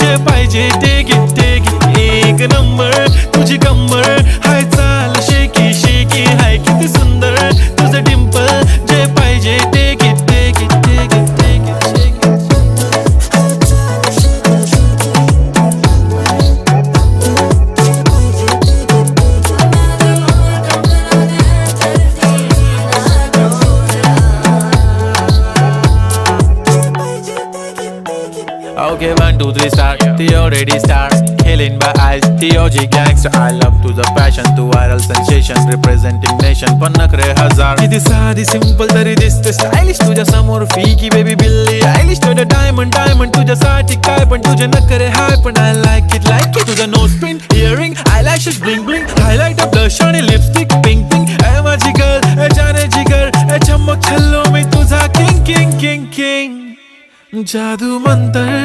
जे पाहिजे ते घे एक नंबर तुझी कंबर हाय चाल शेकी शेकी हाय किती सुंदर तुझं डिंपल जे पाहिजे ते घे Okay, 1, 2, 3 start. The already stars. Killing by eyes. The OG gangster. I love to the passion, to viral sensation, representing nation. पन्नकरे हजार. किती साधी simple तरी दिसते stylish तुझ्या समोर फीकी baby बिल्ली आयलिश तुझं diamond तुझ्यासाठी काय पण तुझे नखरे हाय पण I like it तुझं nose pin earring eyelashes bling bling highlight of blush आणि lipstick pink pink ए माझी girl ए जाने जिगर ए चमक छल्लो मी तुझा king जादू मंतर